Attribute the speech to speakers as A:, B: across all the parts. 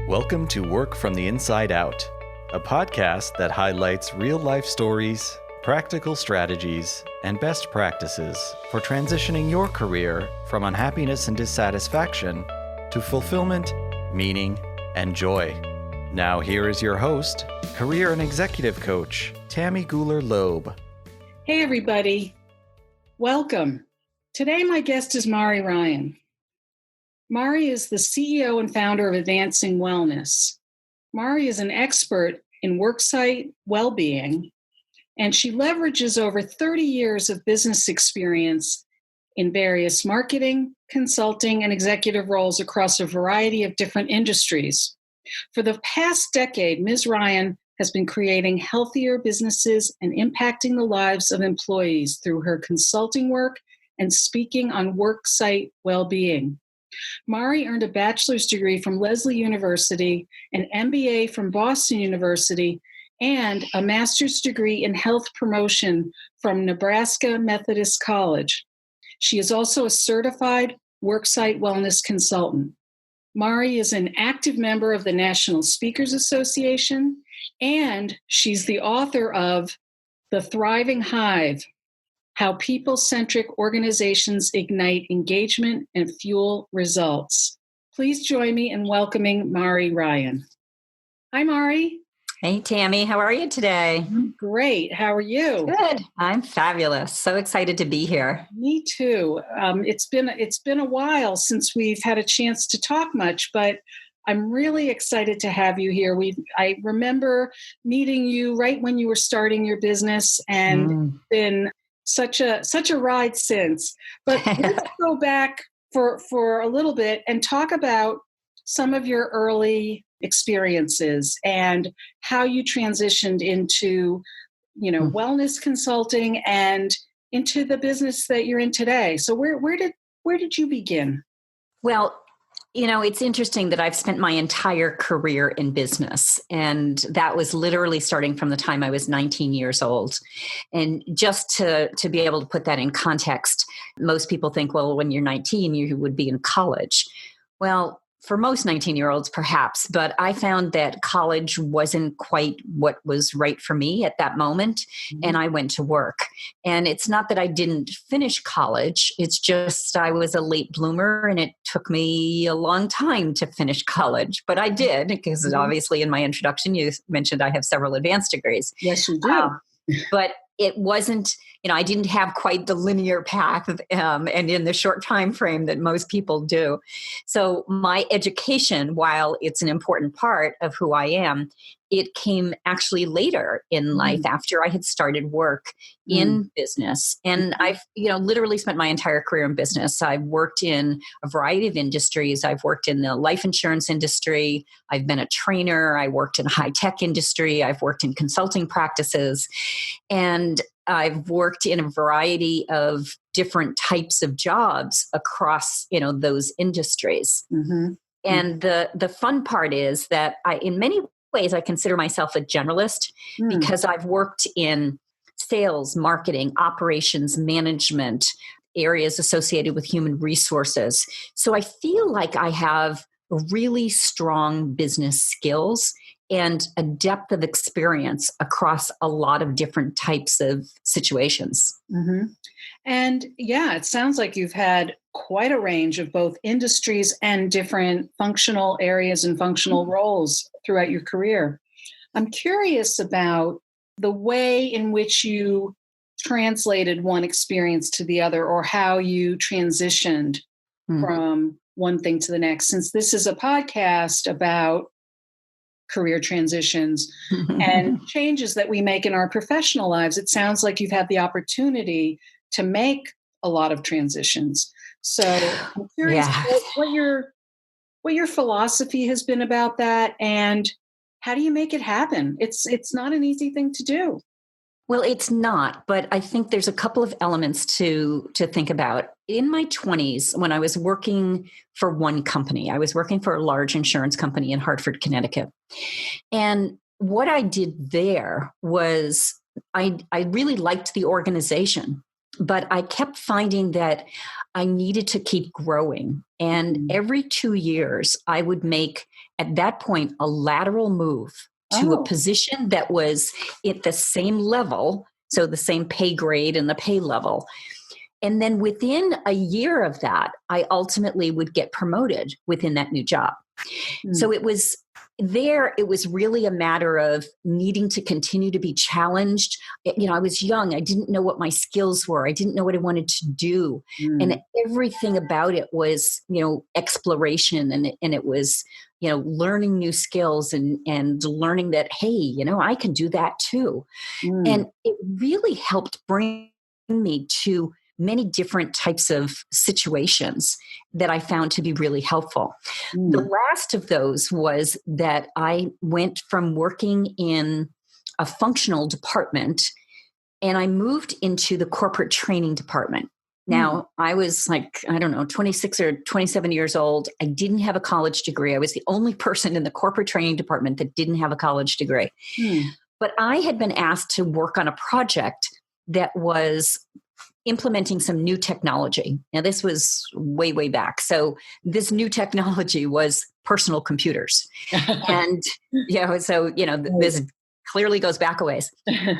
A: Welcome to Work from the Inside Out, a podcast that highlights real-life stories, practical strategies, and best practices for transitioning your career from unhappiness and dissatisfaction to fulfillment, meaning, and joy. Now here is your host, career and executive coach, Tammy Guler-Loeb.
B: Hey everybody, welcome. Today my guest is Mari Ryan. Mari is the CEO and founder of Advancing Wellness. Mari is an expert in worksite well-being, and she leverages over 30 years of business experience in various marketing, consulting, and executive roles across a variety of different industries. For the past decade, Ms. Ryan has been creating healthier businesses and impacting the lives of employees through her consulting work and speaking on worksite well-being. Mari earned a bachelor's degree from Lesley University, an MBA from Boston University, and a master's degree in health promotion from Nebraska Methodist College. She is also a certified worksite wellness consultant. Mari is an active member of the National Speakers Association, and she's the author of The Thriving Hive: How People-Centric Organizations Ignite Engagement and Fuel Results. Please join me in welcoming Mari Ryan. Hi, Mari.
C: Hey, Tammy. How are you today?
B: Great. How are you?
C: Good. I'm fabulous. So excited to be here.
B: Me too. It's been a while since we've had a chance to talk much, but I'm really excited to have you here. I remember meeting you right when you were starting your business, and been such a ride since. But let's go back for a little bit and talk about some of your early experiences and how you transitioned into, wellness consulting and into the business that you're in today. So where did you begin?
C: Well, it's interesting that I've spent my entire career in business, and that was literally starting from the time I was 19 years old. And just to be able to put that in context, most people think, well, when you're 19, you would be in college. Well, for most 19-year-olds, perhaps, but I found that college wasn't quite what was right for me at that moment, and I went to work. And it's not that I didn't finish college, it's just I was a late bloomer, and it took me a long time to finish college, but I did, because obviously in my introduction, you mentioned I have several advanced degrees.
B: Yes, you do.
C: But it wasn't, I didn't have quite the linear path and in the short time frame that most people do. So my education, while it's an important part of who I am, it came actually later in life after I had started work in business. And I've, literally spent my entire career in business. I've worked in a variety of industries. I've worked in the life insurance industry. I've been a trainer. I worked in high-tech industry. I've worked in consulting practices. And I've worked in a variety of different types of jobs across, those industries. And the fun part is that in many ways, I consider myself a generalist because I've worked in sales, marketing, operations, management, areas associated with human resources. So I feel like I have really strong business skills and a depth of experience across a lot of different types of situations.
B: And yeah, it sounds like you've had quite a range of both industries and different functional areas and functional roles throughout your career. I'm curious about the way in which you translated one experience to the other, or how you transitioned from one thing to the next. Since this is a podcast about career transitions and changes that we make in our professional lives, it sounds like you've had the opportunity to make a lot of transitions. So I'm curious what your philosophy has been about that, and how do you make it happen? It's not an easy thing to do.
C: Well, it's not, but I think there's a couple of elements to think about. In my 20s, when I was working for one company, I was working for a large insurance company in Hartford, Connecticut. And what I did there was I really liked the organization, but I kept finding that I needed to keep growing. And every 2 years, I would make at that point, a lateral move to a position that was at the same level, so the same pay grade and the pay level. And then within a year of that, I ultimately would get promoted within that new job. So it was really a matter of needing to continue to be challenged. I was young. I didn't know what my skills were. I didn't know what I wanted to do. And everything about it was, exploration. And it was, learning new skills and learning that, hey, I can do that too. And it really helped bring me to many different types of situations that I found to be really helpful. The last of those was that I went from working in a functional department and I moved into the corporate training department. Now, I was 26 or 27 years old. I didn't have a college degree. I was the only person in the corporate training department that didn't have a college degree. But I had been asked to work on a project that was implementing some new technology. Now, this was way, way back. So this new technology was personal computers. And, this clearly goes back a ways.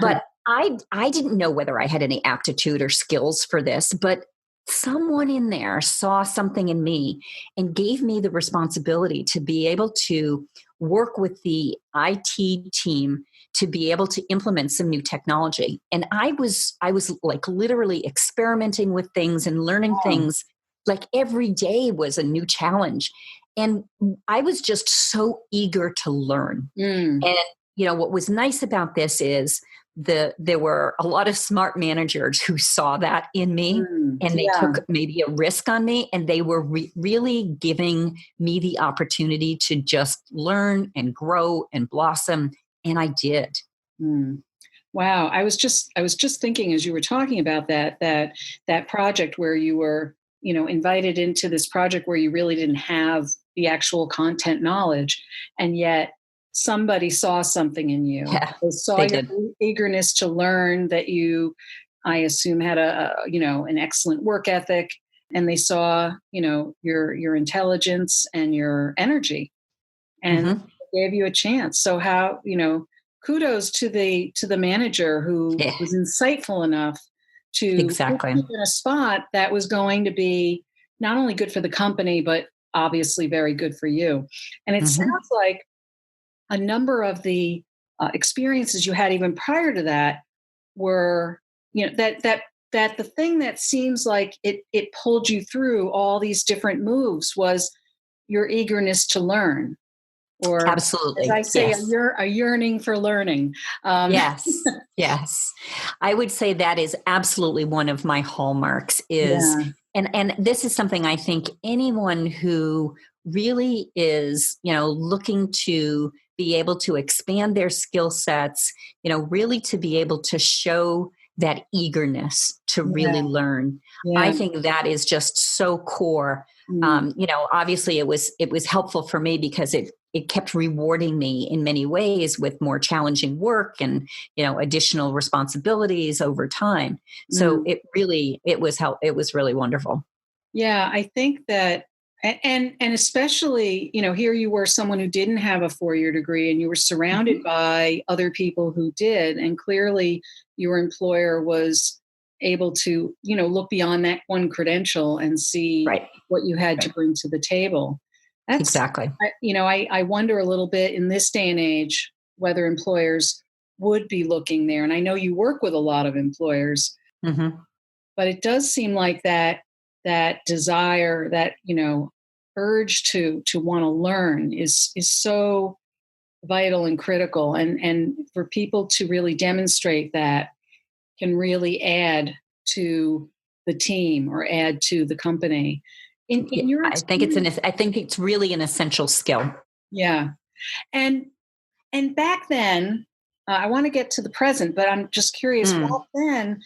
C: But I didn't know whether I had any aptitude or skills for this, but someone in there saw something in me and gave me the responsibility to be able to work with the IT team to be able to implement some new technology. And I was like literally experimenting with things and learning things. Like every day was a new challenge. And I was just so eager to learn. And, what was nice about this is there were a lot of smart managers who saw that in me and they took maybe a risk on me, and they were really giving me the opportunity to just learn and grow and blossom. And I did.
B: Wow. I was just thinking as you were talking about that project where you were, invited into this project where you really didn't have the actual content knowledge, and yet somebody saw something in you.
C: Yeah,
B: they saw your eagerness to learn, that you, I assume, had an excellent work ethic, and they saw, your intelligence and your energy, and gave you a chance. So how, kudos to the manager who was insightful enough to put you in a spot that was going to be not only good for the company, but obviously very good for you. And it sounds like a number of the experiences you had even prior to that were, that the thing that seems like it pulled you through all these different moves was your eagerness to learn. Or,
C: absolutely,
B: as I say, a yearning for learning.
C: Yes. I would say that is absolutely one of my hallmarks. And this is something I think anyone who really is, looking to be able to expand their skill sets, really to be able to show that eagerness to really learn. I think that is just so core. Obviously it was helpful for me because it kept rewarding me in many ways with more challenging work and, additional responsibilities over time. So it was really wonderful.
B: Yeah, I think that, and especially, here you were someone who didn't have a 4-year degree, and you were surrounded by other people who did. And clearly your employer was able to, look beyond that one credential and see what you had to bring to the table. That's
C: exactly.
B: I wonder a little bit in this day and age whether employers would be looking there. And I know you work with a lot of employers, but it does seem like that desire, that, urge to want to learn is so vital and critical. And for people to really demonstrate that can really add to the team or add to the company. In your experience,
C: I think it's really an essential skill.
B: Yeah. And back then, I want to get to the present, but I'm just curious, back then,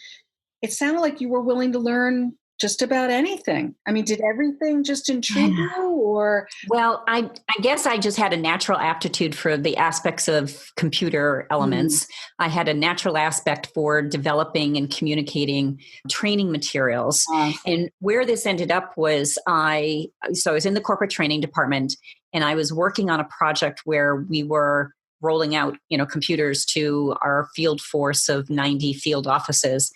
B: it sounded like you were willing to learn just about anything. I mean, did everything just intrigue you, or?
C: Well, I guess I just had a natural aptitude for the aspects of computer elements. I had a natural aspect for developing and communicating training materials. And where this ended up was I was in the corporate training department, And I was working on a project where we were rolling out, computers to our field force of 90 field offices.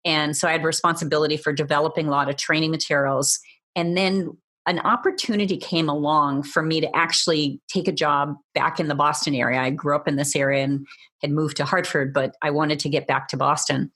C: And so I had responsibility for developing a lot of training materials. And then an opportunity came along for me to actually take a job back in the Boston area. I grew up in this area and had moved to Hartford, but I wanted to get back to Boston.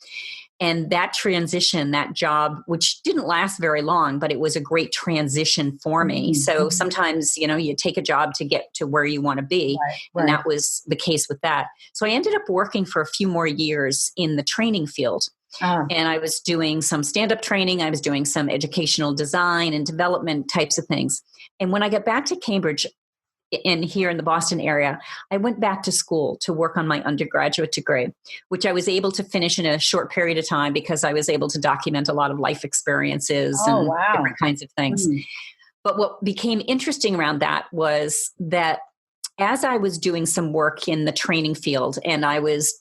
C: And that transition, that job, which didn't last very long, but it was a great transition for me. So sometimes, you take a job to get to where you want to be. Right. And that was the case with that. So I ended up working for a few more years in the training field. And I was doing some stand-up training. I was doing some educational design and development types of things. And when I got back to Cambridge, here in the Boston area, I went back to school to work on my undergraduate degree, which I was able to finish in a short period of time because I was able to document a lot of life experiences and different kinds of things. But what became interesting around that was that as I was doing some work in the training field, and I was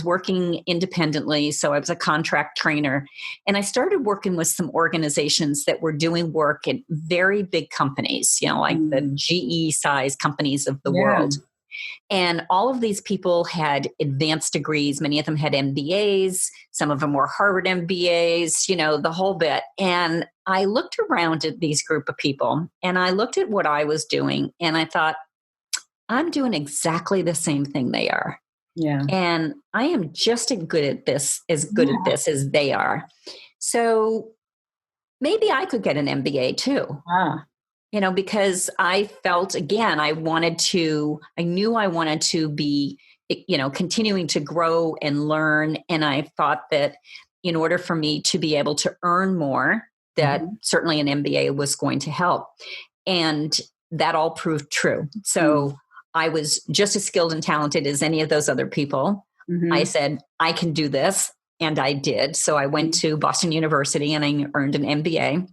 C: working independently, so I was a contract trainer, and I started working with some organizations that were doing work at very big companies, like the GE size companies of the world. And all of these people had advanced degrees. Many of them had MBAs. Some of them were Harvard MBAs, the whole bit. And I looked around at these group of people, and I looked at what I was doing, and I thought, I'm doing exactly the same thing they are.
B: Yeah.
C: And I am just as good at this as they are. So maybe I could get an MBA too. Because I felt, again, I knew I wanted to be, continuing to grow and learn. And I thought that in order for me to be able to earn more, that certainly an MBA was going to help. And that all proved true. So I was just as skilled and talented as any of those other people. I said, I can do this. And I did. So I went to Boston University and I earned an MBA.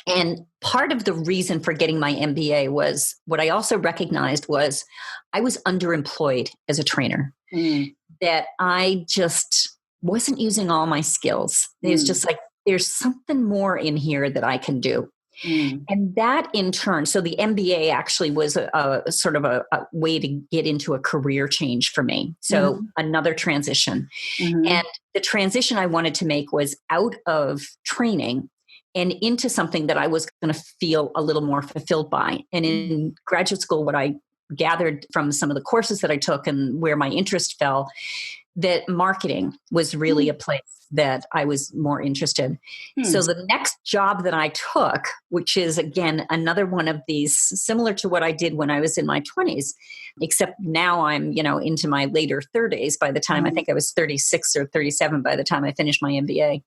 C: And part of the reason for getting my MBA was what I also recognized was I was underemployed as a trainer, that I just wasn't using all my skills. It's just like, there's something more in here that I can do. And that in turn, so the MBA actually was a sort of a way to get into a career change for me. So another transition. And the transition I wanted to make was out of training and into something that I was going to feel a little more fulfilled by. And in graduate school, what I gathered from some of the courses that I took and where my interest fell, that marketing was really a place that I was more interested. So the next job that I took, which is again, another one of these similar to what I did when I was in my 20s, except now I'm, into my later 30s by the time I think I was 36 or 37 by the time I finished my MBA.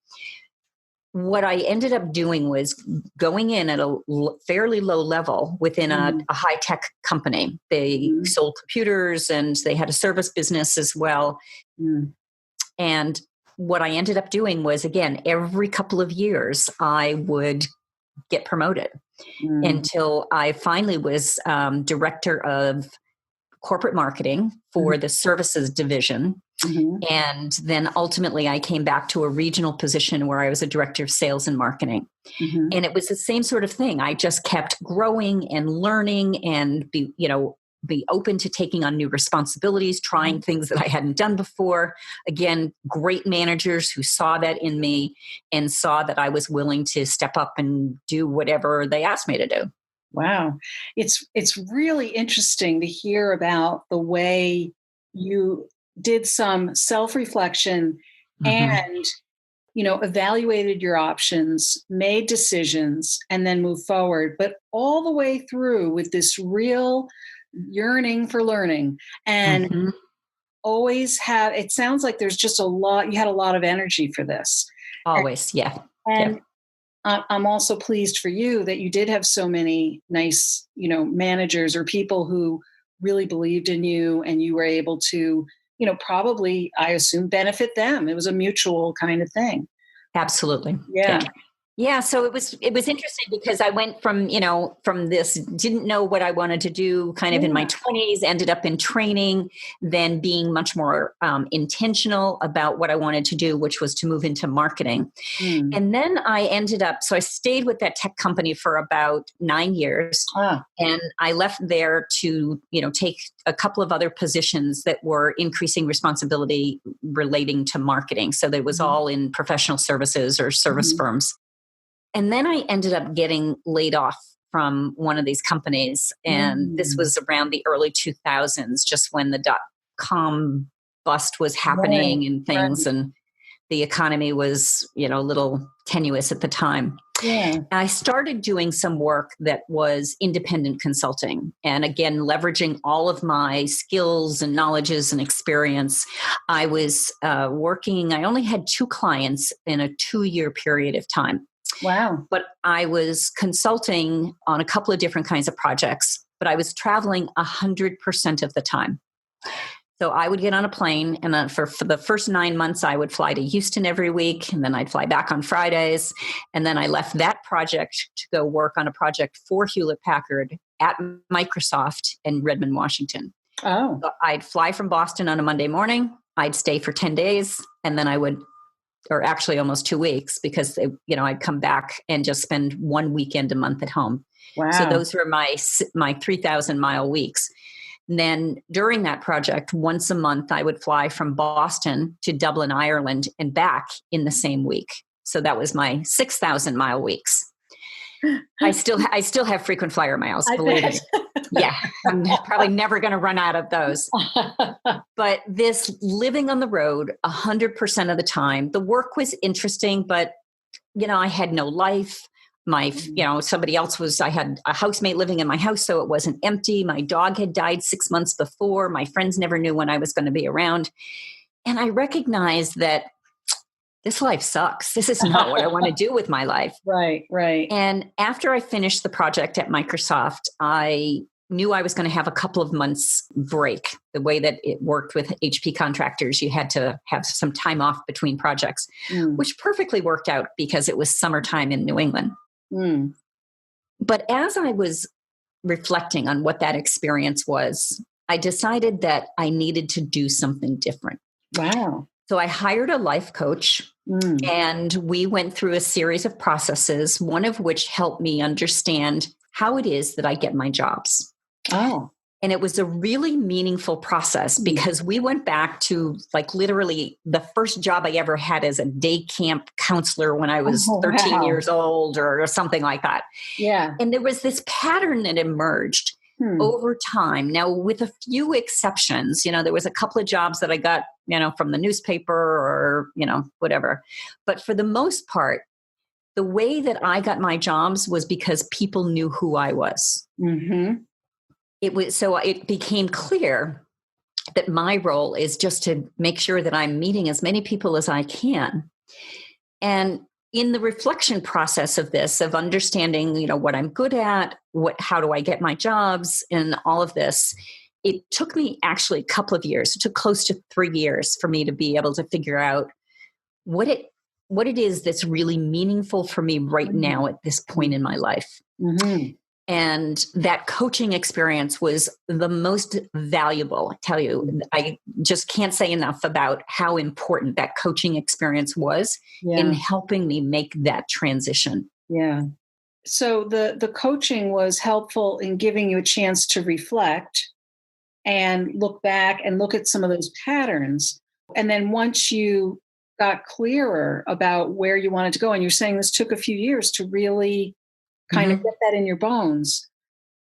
C: What I ended up doing was going in at a fairly low level within a high-tech company. They sold computers and they had a service business as well. And what I ended up doing was, again, every couple of years, I would get promoted until I finally was director of corporate marketing for the services division. And then ultimately I came back to a regional position where I was a director of sales and marketing. And it was the same sort of thing. I just kept growing and learning and be open to taking on new responsibilities, trying things that I hadn't done before. Again, great managers who saw that in me and saw that I was willing to step up and do whatever they asked me to do.
B: Wow. It's really interesting to hear about the way you did some self-reflection and, evaluated your options, made decisions, and then moved forward, but all the way through with this real yearning for learning and always have, it sounds like there's just you had a lot of energy for this.
C: Always. Yeah.
B: And I'm also pleased for you that you did have so many nice, managers or people who really believed in you and you were able to, probably, I assume, benefit them. It was a mutual kind of thing.
C: Absolutely.
B: Yeah.
C: Yeah, so it was interesting because I went from this, didn't know what I wanted to do kind of in my
B: Yeah.
C: 20s, ended up in training, then being much more intentional about what I wanted to do, which was to move into marketing.
B: Mm.
C: And then so I stayed with that tech company for about 9 years.
B: Ah.
C: And I left there to, take a couple of other positions that were increasing responsibility relating to marketing. So that was
B: Mhm.
C: all in professional services or service
B: Mhm.
C: firms. And then I ended up getting laid off from one of these companies. And this
B: Mm.
C: was around the early 2000s, just when the .com bust was
B: Right.
C: happening and things.
B: Right.
C: And the economy was, a little tenuous at the time.
B: Yeah.
C: I started doing some work that was independent consulting. And again, leveraging all of my skills and knowledges and experience. I was working, I only had 2 clients in a 2-year period of time.
B: Wow.
C: But I was consulting on a couple of different kinds of projects, but I was traveling 100% of the time. So I would get on a plane, and then for the first 9 months, I would fly to Houston every week, and then I'd fly back on Fridays. And then I left that project to go work on a project for Hewlett Packard at Microsoft in Redmond, Washington.
B: Oh.
C: So I'd fly from Boston on a Monday morning. I'd stay for 10 days, and then or actually almost 2 weeks, because I'd come back and just spend 1 weekend a month at home.
B: Wow.
C: So those were my 3,000-mile weeks. And then during that project, once a month, I would fly from Boston to Dublin, Ireland, and back in the same week. So that was my 6,000-mile weeks. I still have frequent flyer miles, believe me. Yeah, I'm probably never going to run out of those. But this living on the road 100% of the time, the work was interesting, but, I had no life. Somebody else I had a housemate living in my house, so it wasn't empty. My dog had died 6 months before. My friends never knew when I was going to be around. And I recognized that this life sucks. This is not what I want to do with my life.
B: Right, right.
C: And after I finished the project at Microsoft, I knew I was going to have a couple of months break. The way that it worked with HP contractors, you had to have some time off between projects, which perfectly worked out because it was summertime in New England.
B: Mm.
C: But as I was reflecting on what that experience was, I decided that I needed to do something different.
B: Wow.
C: So I hired a life coach, and we went through a series of processes, one of which helped me understand how it is that I get my jobs.
B: Oh.
C: And it was a really meaningful process because we went back to literally the first job I ever had as a day camp counselor when I was 13 years old or something like that.
B: Yeah.
C: And there was this pattern that emerged over time. Now, with a few exceptions, there was a couple of jobs that I got, from the newspaper or, whatever. But for the most part, the way that I got my jobs was because people knew who I was.
B: Mm-hmm.
C: It became clear that my role is just to make sure that I'm meeting as many people as I can. And in the reflection process of this, of understanding, what I'm good at, how do I get my jobs, and all of this, it took me actually a couple of years. It took close to 3 years for me to be able to figure out what it is that's really meaningful for me right now at this point in my life.
B: Mm-hmm.
C: And that coaching experience was the most valuable. I tell you, I just can't say enough about how important that coaching experience was in helping me make that transition.
B: Yeah. So the coaching was helpful in giving you a chance to reflect and look back and look at some of those patterns. And then once you got clearer about where you wanted to go, and you're saying this took a few years to really kind of get that in your bones,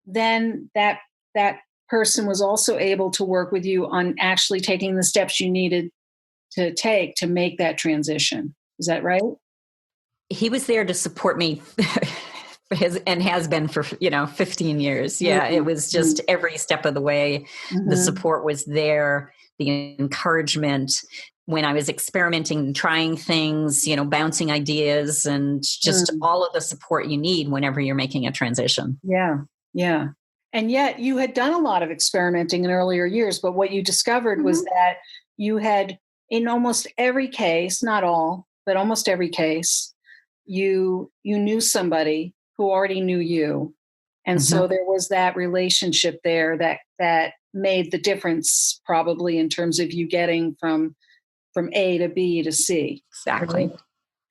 B: then that person was also able to work with you on actually taking the steps you needed to take to make that transition. Is that right?
C: He was there to support me and has been for 15 years. Yeah, it was just every step of the way. The support was there, the encouragement when I was experimenting and trying things, bouncing ideas, and just all of the support you need whenever you're making a transition.
B: Yeah. Yeah. And yet you had done a lot of experimenting in earlier years, but what you discovered was that you had, in almost every case, not all, but almost every case, you knew somebody who already knew you. And so there was that relationship there that made the difference, probably, in terms of you getting from A to B to C.
C: Exactly.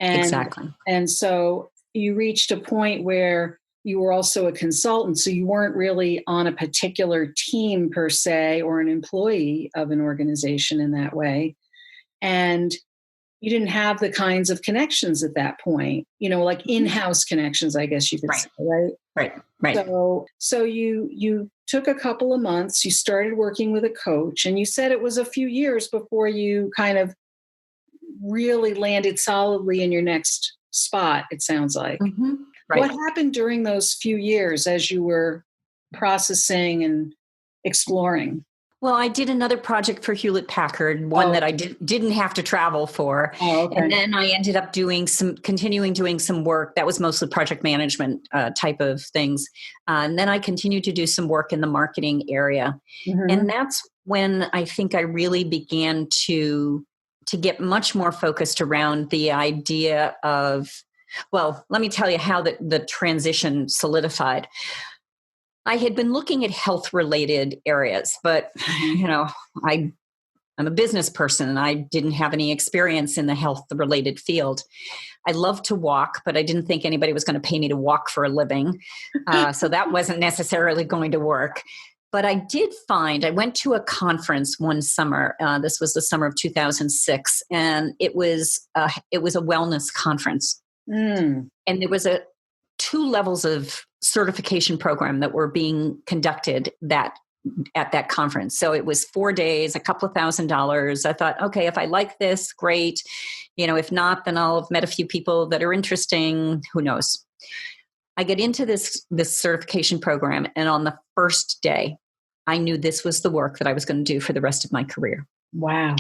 B: Right? And so you reached a point where you were also a consultant, so you weren't really on a particular team per se, or an employee of an organization in that way. And you didn't have the kinds of connections at that point, like in-house connections, I guess you could say, right?
C: Right.
B: So you took a couple of months, you started working with a coach, and you said it was a few years before you kind of really landed solidly in your next spot, it sounds like.
C: Right.
B: What happened during those few years as you were processing and exploring?
C: Well, I did another project for Hewlett-Packard, one that I didn't have to travel for.
B: Oh, okay.
C: And then I ended up continuing doing some work that was mostly project management type of things. And then I continued to do some work in the marketing area. And that's when I think I really began to get much more focused around the idea of, well, let me tell you how the transition solidified. I had been looking at health-related areas, but I'm a business person and I didn't have any experience in the health-related field. I love to walk, but I didn't think anybody was going to pay me to walk for a living. So that wasn't necessarily going to work. But I did find, I went to a conference one summer. This was the summer of 2006, and it was a wellness conference. And there was 2 levels of certification program that were being conducted at that conference. So it was 4 days, a couple of $1,000s. I thought, okay, if I like this, great. If not, then I'll have met a few people that are interesting. Who knows? I get into this certification program, and on the first day, I knew this was the work that I was going to do for the rest of my career.
B: Wow.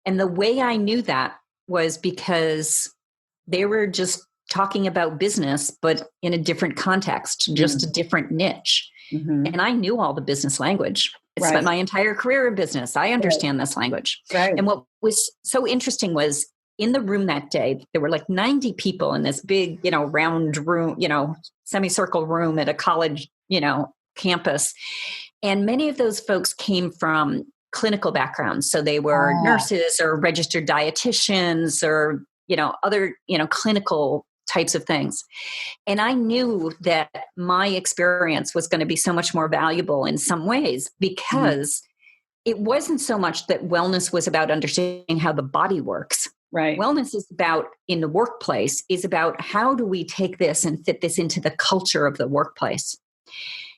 C: And the way I knew that was because they were just talking about business, but in a different context, just a different niche. And I knew all the business language. I spent my entire career in business. I understand this language. And what was so interesting was, in the room that day, there were like 90 people in this big, round room, semicircle room at a college, campus. And many of those folks came from clinical backgrounds. So they were nurses or registered dietitians or, other, clinical types of things. And I knew that my experience was going to be so much more valuable in some ways, because it wasn't so much that wellness was about understanding how the body works.
B: Right.
C: Wellness is about, in the workplace, is about how do we take this and fit this into the culture of the workplace.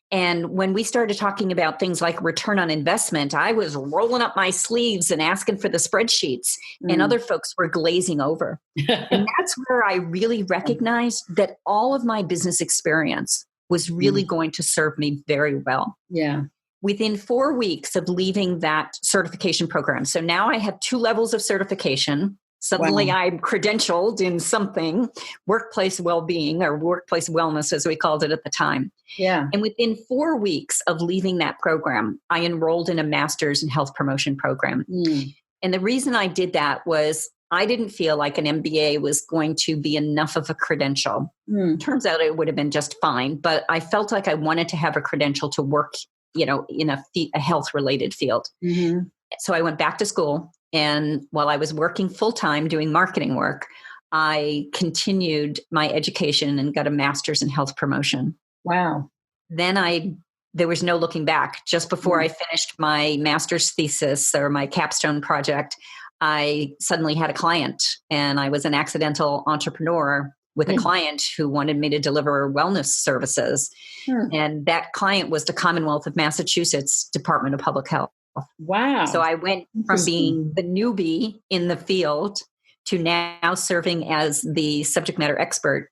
C: And when we started talking about things like return on investment, I was rolling up my sleeves and asking for the spreadsheets, and other folks were glazing over. And that's where I really recognized that all of my business experience was really going to serve me very well.
B: Yeah.
C: Within 4 weeks of leaving that certification program, so now I have 2 levels of certification. Suddenly I'm credentialed in something, workplace well-being or workplace wellness, as we called it at the time.
B: Yeah.
C: And within 4 weeks of leaving that program, I enrolled in a master's in health promotion program. And the reason I did that was I didn't feel like an MBA was going to be enough of a credential. Turns out it would have been just fine, but I felt like I wanted to have a credential to work, in a health-related field. So I went back to school. And while I was working full-time doing marketing work, I continued my education and got a master's in health promotion.
B: Wow.
C: Then there was no looking back. Just before I finished my master's thesis, or my capstone project, I suddenly had a client, and I was an accidental entrepreneur with a client who wanted me to deliver wellness services. And that client was the Commonwealth of Massachusetts Department of Public Health.
B: Wow.
C: So I went from being the newbie in the field to now serving as the subject matter expert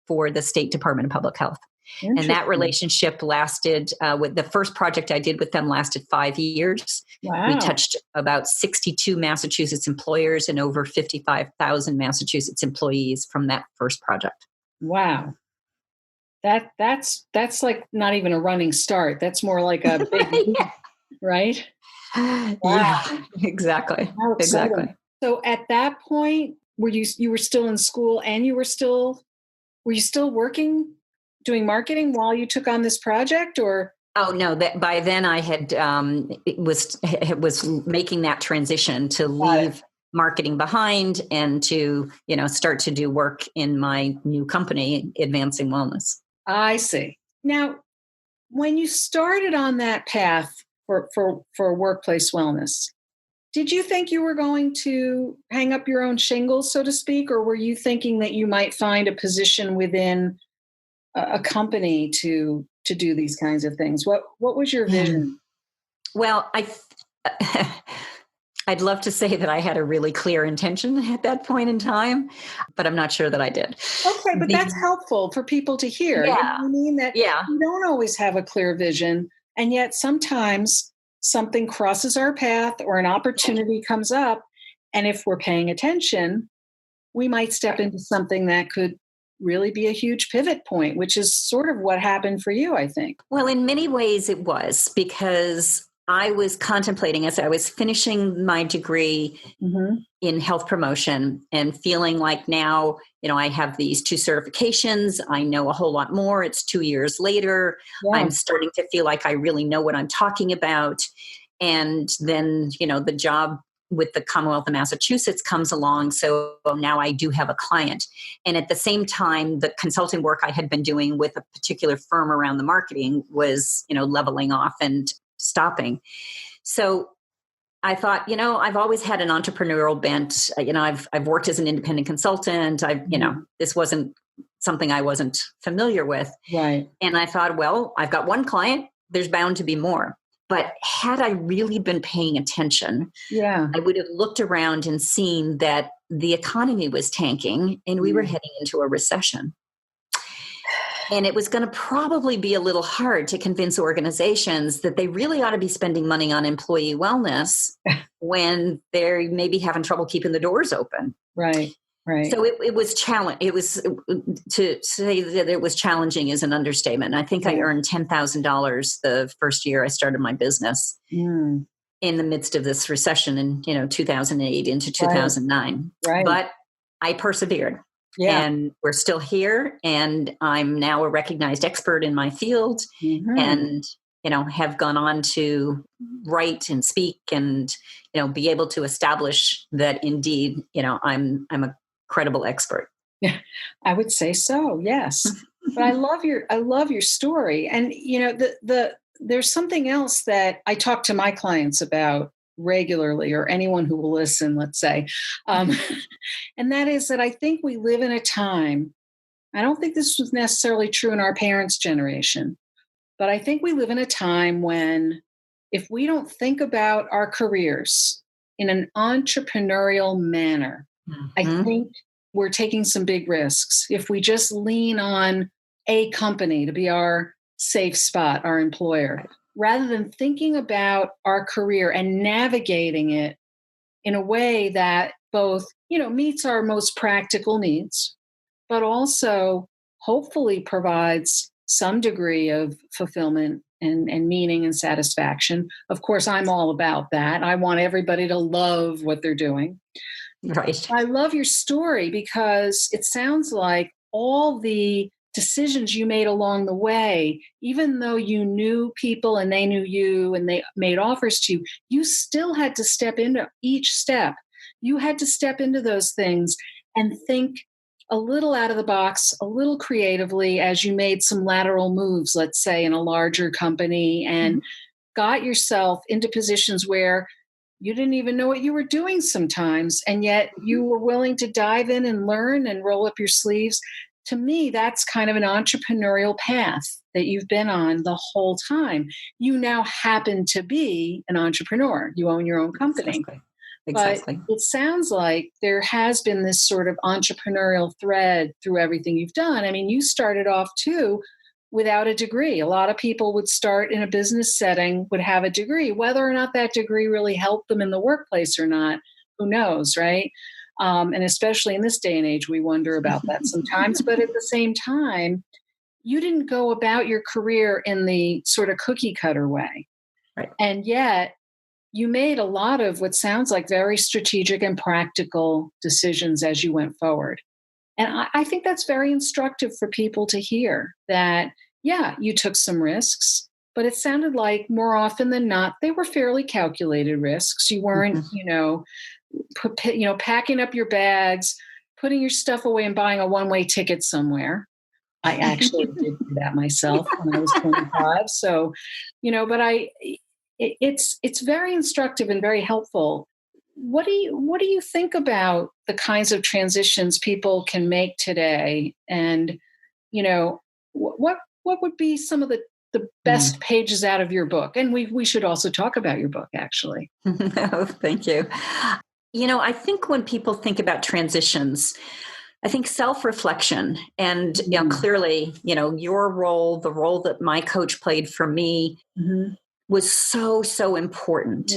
C: for the State Department of Public Health. And that relationship lasted, with the first project I did with them, lasted 5 years.
B: Wow.
C: We touched about 62 Massachusetts employers and over 55,000 Massachusetts employees from that first project.
B: Wow. That's like not even a running start. That's more like a big leap, right?
C: Wow. Yeah, exactly. Exactly.
B: So at that point, you were still in school and you were still were you still working, doing marketing while you took on this project, or?
C: Oh no! That by then I had was making that transition to leave marketing behind and to start to do work in my new company, Advancing Wellness.
B: I see. Now, when you started on that path for workplace wellness, did you think you were going to hang up your own shingles, so to speak, or were you thinking that you might find a position within a company to do these kinds of things? What was your vision?
C: Well, I'd love to say that I had a really clear intention at that point in time, but I'm not sure that I did.
B: Okay, but that's helpful for people to hear.
C: Yeah.
B: You know what I mean? That you don't always have a clear vision, and yet sometimes something crosses our path or an opportunity comes up, and if we're paying attention, we might step into something that could really be a huge pivot point, which is sort of what happened for you, I think.
C: Well, in many ways it was, because I was contemplating, as I was finishing my degree in health promotion and feeling like now, I have these 2 certifications. I know a whole lot more. It's 2 years later. Yeah. I'm starting to feel like I really know what I'm talking about. And then, the job with the Commonwealth of Massachusetts comes along. So now I do have a client. And at the same time, the consulting work I had been doing with a particular firm around the marketing was, leveling off and stopping. So I thought, I've always had an entrepreneurial bent. I've worked as an independent consultant. This wasn't something I wasn't familiar with.
B: Right.
C: And I thought, well, I've got one client, there's bound to be more. But had I really been paying attention, I would have looked around and seen that the economy was tanking and we were heading into a recession. And it was going to probably be a little hard to convince organizations that they really ought to be spending money on employee wellness when they're maybe having trouble keeping the doors open.
B: Right. Right.
C: So it was challenge. It was, to say that it was challenging is an understatement. I think I earned $10,000 the first year I started my business in the midst of this recession in 2008 into 2009.
B: Right.
C: But I persevered.
B: Yeah.
C: And we're still here. And I'm now a recognized expert in my field and, have gone on to write and speak and, be able to establish that indeed, I'm a credible expert.
B: Yeah, I would say so. Yes. But I love your story. And, there's something else that I talk to my clients about regularly, or anyone who will listen, let's say. And that is that I think we live in a time, I don't think this was necessarily true in our parents' generation, but I think we live in a time when if we don't think about our careers in an entrepreneurial manner, I think we're taking some big risks. If we just lean on a company to be our safe spot, our employer, rather than thinking about our career and navigating it in a way that both, meets our most practical needs, but also hopefully provides some degree of fulfillment and meaning and satisfaction. Of course, I'm all about that. I want everybody to love what they're doing.
C: Right.
B: I love your story because it sounds like all the decisions you made along the way, even though you knew people and they knew you and they made offers to you, you still had to step into each step. You had to step into those things and think a little out of the box, a little creatively as you made some lateral moves, let's say, in a larger company, and got yourself into positions where you didn't even know what you were doing sometimes, and yet you were willing to dive in and learn and roll up your sleeves. To me, that's kind of an entrepreneurial path that you've been on the whole time. You now happen to be an entrepreneur. You own your own company.
C: Exactly.
B: But it sounds like there has been this sort of entrepreneurial thread through everything you've done. I mean, you started off too without a degree. A lot of people would start in a business setting, would have a degree. Whether or not that degree really helped them in the workplace or not, who knows, right? And especially in this day and age, we wonder about that sometimes. But at the same time, you didn't go about your career in the sort of cookie cutter way.
C: Right.
B: And yet you made a lot of what sounds like very strategic and practical decisions as you went forward. And I think that's very instructive for people to hear that, yeah, you took some risks, but it sounded like more often than not, they were fairly calculated risks. You weren't, packing up your bags, putting your stuff away and buying a one-way ticket somewhere. I actually did do that myself when I was 25. So, but it's very instructive and very helpful. What do you think about the kinds of transitions people can make today? And, what would be some of the best pages out of your book? And we should also talk about your book, actually.
C: Oh, thank you. I think when people think about transitions, I think self-reflection and, clearly, your role, the role that my coach played for me was so, so important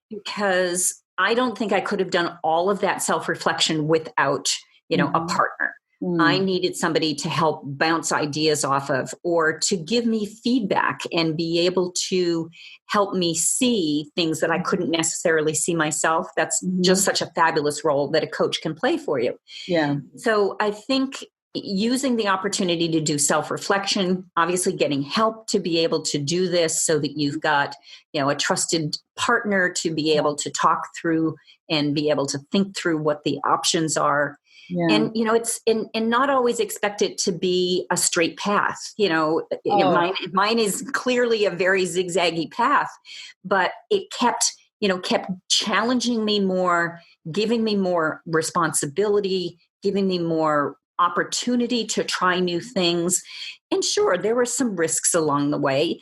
C: because I don't think I could have done all of that self-reflection without, a partner. I needed somebody to help bounce ideas off of or to give me feedback and be able to help me see things that I couldn't necessarily see myself. That's just such a fabulous role that a coach can play for you.
B: Yeah.
C: So I think using the opportunity to do self-reflection, obviously getting help to be able to do this so that you've got, a trusted partner to be able to talk through and be able to think through what the options are. Yeah. And, it's and not always expect it to be a straight path. Mine is clearly a very zigzaggy path, but it kept challenging me more, giving me more responsibility, giving me more opportunity to try new things. And sure, there were some risks along the way.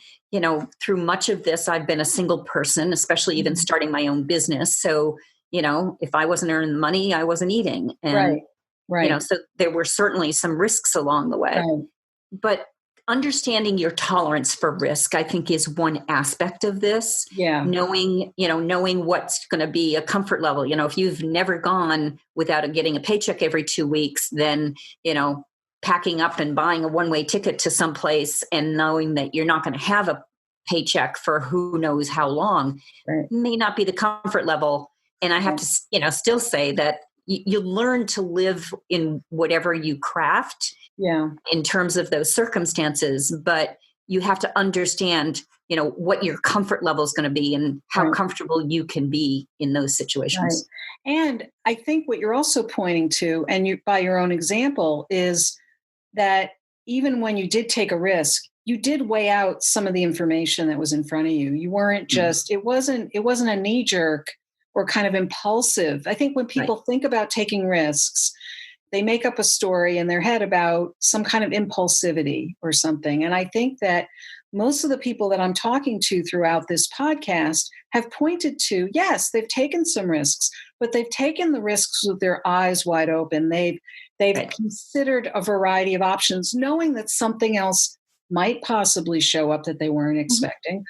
C: Through much of this, I've been a single person, especially even starting my own business. So, if I wasn't earning money, I wasn't eating. And,
B: right.
C: So there were certainly some risks along the way. Right. But understanding your tolerance for risk, I think, is one aspect of this.
B: Yeah.
C: Knowing what's going to be a comfort level. If you've never gone without getting a paycheck every 2 weeks, then, packing up and buying a one-way ticket to someplace and knowing that you're not going to have a paycheck for who knows how long may not be the comfort level. And I have to, still say that you learn to live in whatever you craft in terms of those circumstances, but you have to understand, what your comfort level is going to be and how comfortable you can be in those situations.
B: Right. And I think what you're also pointing to, and you, by your own example, is that even when you did take a risk, you did weigh out some of the information that was in front of you. You weren't just, it wasn't a knee jerk or kind of impulsive. I think when people think about taking risks, they make up a story in their head about some kind of impulsivity or something. And I think that most of the people that I'm talking to throughout this podcast have pointed to, yes, they've taken some risks, but they've taken the risks with their eyes wide open. They've considered a variety of options, knowing that something else might possibly show up that they weren't expecting.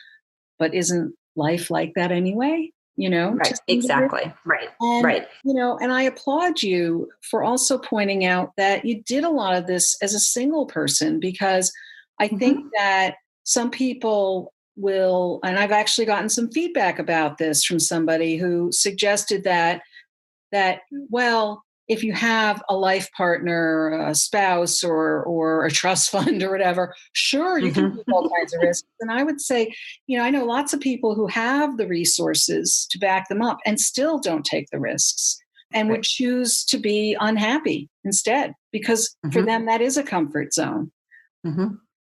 B: But isn't life like that anyway?
C: Right. Exactly. Right.
B: And,
C: right.
B: And I applaud you for also pointing out that you did a lot of this as a single person, because I think that some people will, and I've actually gotten some feedback about this from somebody who suggested that, well, if you have a life partner, a spouse, or a trust fund or whatever, sure, you can take all kinds of risks. And I would say, I know lots of people who have the resources to back them up and still don't take the risks and would choose to be unhappy instead, because for them, that is a comfort zone.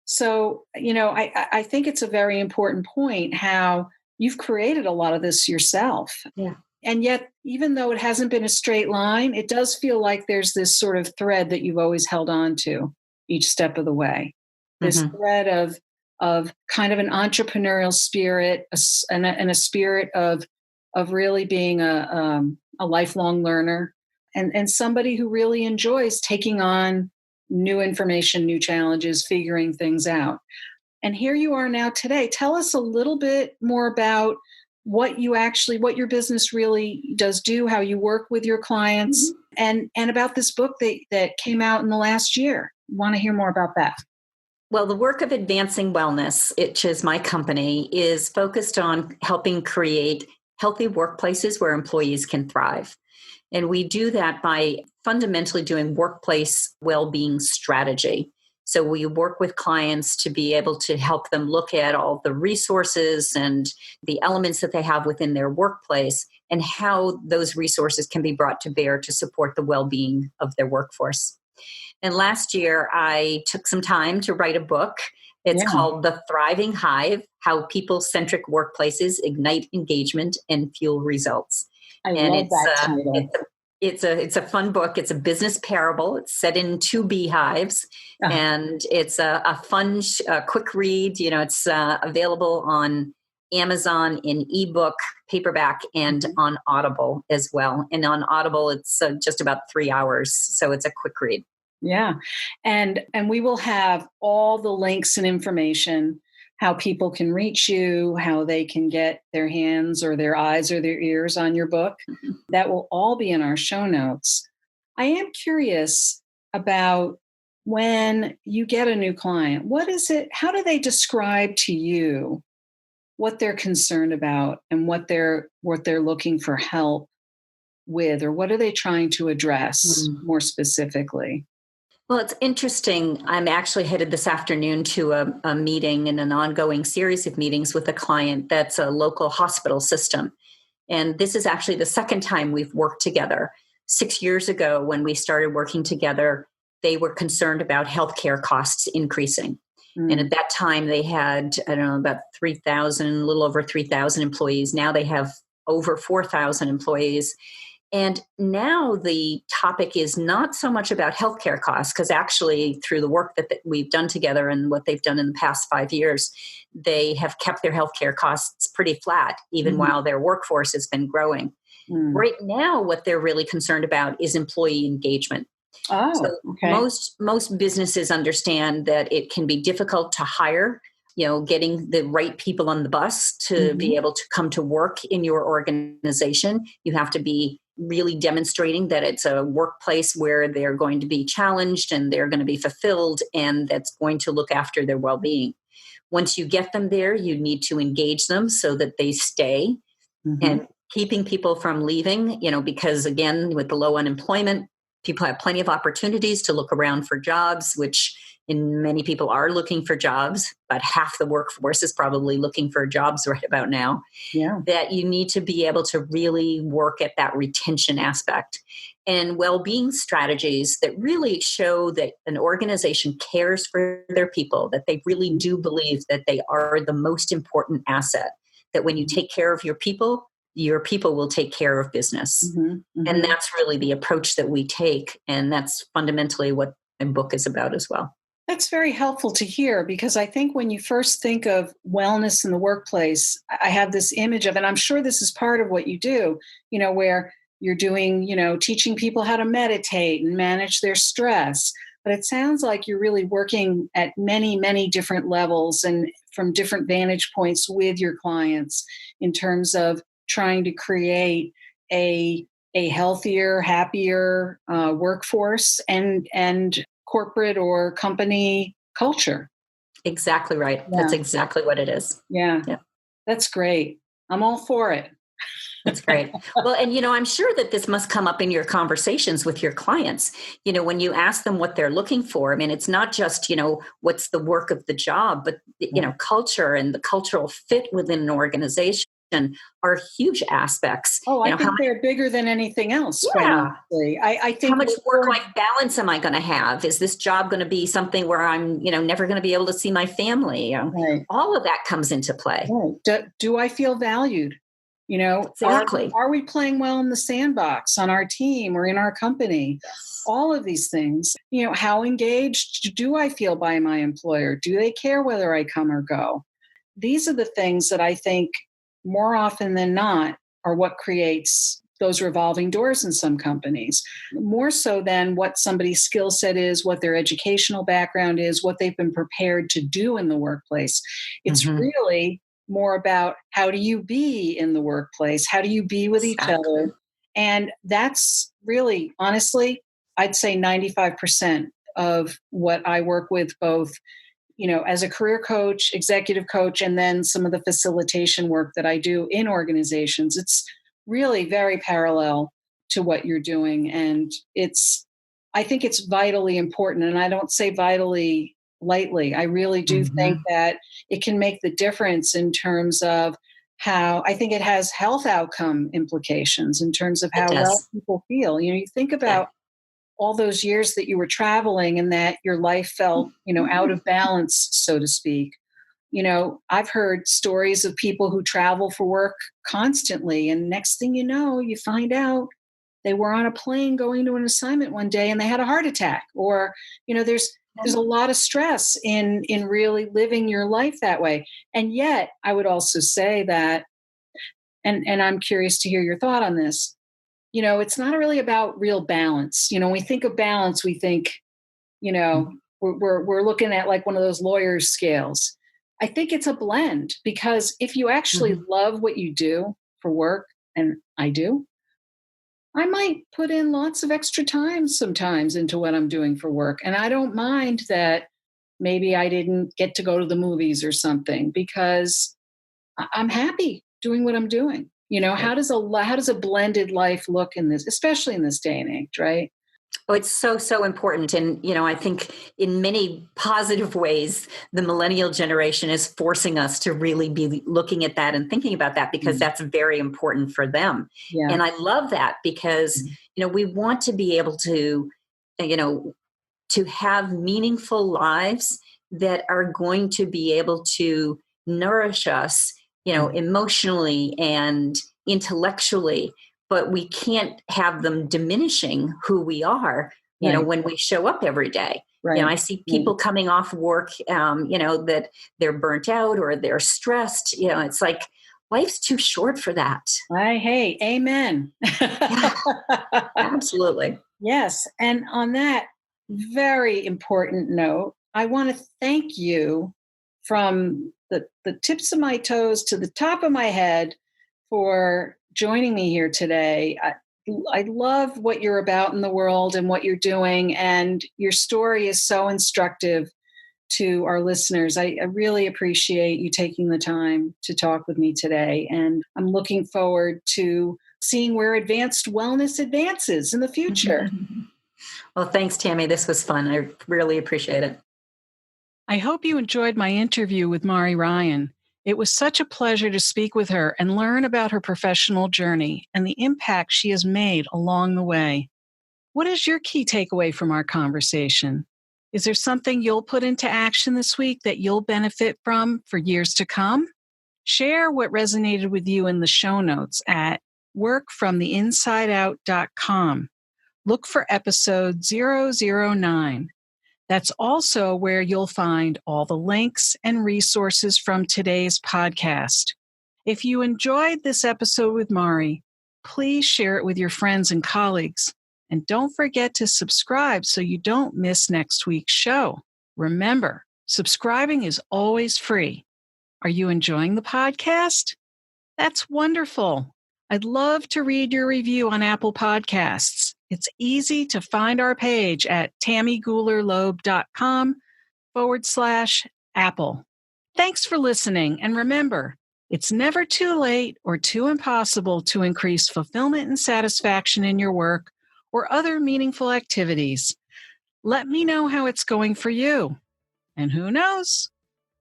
B: So, I think it's a very important point how you've created a lot of this yourself.
C: Yeah.
B: And yet, even though it hasn't been a straight line, it does feel like there's this sort of thread that you've always held on to each step of the way. This thread of kind of an entrepreneurial spirit and a spirit of really being a lifelong learner and somebody who really enjoys taking on new information, new challenges, figuring things out. And here you are now today. Tell us a little bit more about what your business really does do, how you work with your clients, and about this book that came out in the last year. Want to hear more about that?
C: Well, the work of Advancing Wellness, which is my company, is focused on helping create healthy workplaces where employees can thrive. And we do that by fundamentally doing workplace well-being strategy. So we work with clients to be able to help them look at all the resources and the elements that they have within their workplace and how those resources can be brought to bear to support the well-being of their workforce. And last year, I took some time to write a book. It's called The Thriving Hive, How People-Centric Workplaces Ignite Engagement and Fuel Results.
B: I love that title.
C: It's a fun book. It's a business parable. It's set in 2 beehives, and it's a fun, quick read. It's available on Amazon in ebook, paperback, and on Audible as well. And on Audible, it's just about 3 hours, so it's a quick read.
B: Yeah, and we will have all the links and information, how people can reach you, how they can get their hands or their eyes or their ears on your book. That will all be in our show notes. I am curious about when you get a new client, what is it, how do they describe to you what they're concerned about and what they're looking for help with, or what are they trying to address more specifically?
C: Well, it's interesting. I'm actually headed this afternoon to a meeting and an ongoing series of meetings with a client that's a local hospital system. And this is actually the second time we've worked together. 6 years ago, when we started working together, they were concerned about healthcare costs increasing. And at that time, they had, about 3,000, a little over 3,000 employees. Now they have over 4,000 employees. And now the topic is not so much about healthcare costs, because actually through the work that we've done together and what they've done in the past 5 years, they have kept their healthcare costs pretty flat, even while their workforce has been growing. Right now, what they're really concerned about is employee engagement. So most businesses understand that it can be difficult to hire, getting the right people on the bus to be able to come to work in your organization. You have to be really demonstrating that it's a workplace where they're going to be challenged and they're going to be fulfilled and that's going to look after their well-being. Once you get them there, you need to engage them so that they stay and keeping people from leaving, because again, with the low unemployment, people have plenty of opportunities to look around for jobs, which many people are looking for jobs, but half the workforce is probably looking for jobs right about now. Yeah. That you need to be able to really work at that retention aspect and well-being strategies that really show that an organization cares for their people, that they really do believe that they are the most important asset, that when you take care of your people will take care of business. And that's really the approach that we take. And that's fundamentally what my book is about as well.
B: That's very helpful to hear, because I think when you first think of wellness in the workplace, I have this image of, and I'm sure this is part of what you do, where you're doing, teaching people how to meditate and manage their stress. But it sounds like you're really working at many, many different levels and from different vantage points with your clients in terms of trying to create a healthier, happier workforce and corporate or company culture.
C: Exactly right. Yeah. That's exactly what it is.
B: Yeah. That's great. I'm all for it.
C: That's great. Well, and, I'm sure that this must come up in your conversations with your clients. When you ask them what they're looking for, it's not just, what's the work of the job, but, culture and the cultural fit within an organization are huge aspecps.
B: Oh, I think they're bigger than anything else. Yeah. I think
C: how much work-life balance am I going to have? Is this job going to be something where I'm, never going to be able to see my family?
B: Right.
C: All of that comes into play.
B: Right. Do I feel valued?
C: Exactly.
B: Are we playing well in the sandbox on our team or in our company? Yes. All of these things. How engaged do I feel by my employer? Do they care whether I come or go? These are the things that I think more often than not are what creates those revolving doors in some companies, more so than what somebody's skill set is, what their educational background is, what they've been prepared to do in the workplace. It's really more about how do you be in the workplace? How do you be with each other? And that's really, honestly, I'd say 95% of what I work with, both as a career coach, executive coach, and then some of the facilitation work that I do in organizations. It's really very parallel to what you're doing. And I think it's vitally important. And I don't say vitally lightly. I really do think that it can make the difference in terms of how I think it has health outcome implications in terms of how well people feel. You think about all those years that you were traveling and that your life felt, out of balance, so to speak. I've heard stories of people who travel for work constantly. And next thing you know, you find out they were on a plane going to an assignment one day and they had a heart attack. Or, there's a lot of stress in really living your life that way. And yet I would also say that, and I'm curious to hear your thought on this, it's not really about real balance. When we think of balance, we think, we're looking at like one of those lawyers' scales. I think it's a blend, because if you actually love what you do for work, and I do, I might put in lots of extra time sometimes into what I'm doing for work. And I don't mind that maybe I didn't get to go to the movies or something, because I'm happy doing what I'm doing. How does a blended life look in this, especially in this day and age, right?
C: Oh, it's so, so important. And, I think in many positive ways, the millennial generation is forcing us to really be looking at that and thinking about that, because that's very important for them. Yeah. And I love that because, we want to be able to, to have meaningful lives that are going to be able to nourish us, emotionally and intellectually. But we can't have them diminishing who we are, when we show up every day. Right. I see people coming off work, that they're burnt out or they're stressed. It's like life's too short for that.
B: Hey, amen.
C: Yeah, absolutely.
B: Yes. And on that very important note, I want to thank you from the tips of my toes to the top of my head for joining me here today. I love what you're about in the world and what you're doing, and your story is so instructive to our listeners. I really appreciate you taking the time to talk with me today, and I'm looking forward to seeing where advanced wellness advances in the future.
C: Well, thanks, Tammy. This was fun. I really appreciate it.
B: I hope you enjoyed my interview with Mari Ryan. It was such a pleasure to speak with her and learn about her professional journey and the impact she has made along the way. What is your key takeaway from our conversation? Is there something you'll put into action this week that you'll benefit from for years to come? Share what resonated with you in the show notes at workfromtheinsideout.com. Look for episode 009. That's also where you'll find all the links and resources from today's podcast. If you enjoyed this episode with Mari, please share it with your friends and colleagues. And don't forget to subscribe so you don't miss next week's show. Remember, subscribing is always free. Are you enjoying the podcast? That's wonderful. I'd love to read your review on Apple Podcasts. It's easy to find our page at tammygoulerloeb.com/Apple. Thanks for listening. And remember, it's never too late or too impossible to increase fulfillment and satisfaction in your work or other meaningful activities. Let me know how it's going for you. And who knows,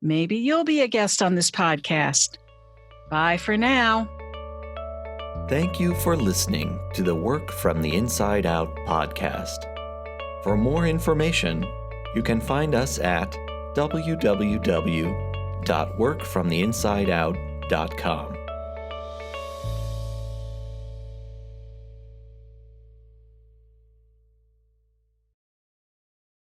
B: maybe you'll be a guest on this podcast. Bye for now.
A: Thank you for listening to the Work from the Inside Out podcast. For more information, you can find us at www.workfromtheinsideout.com.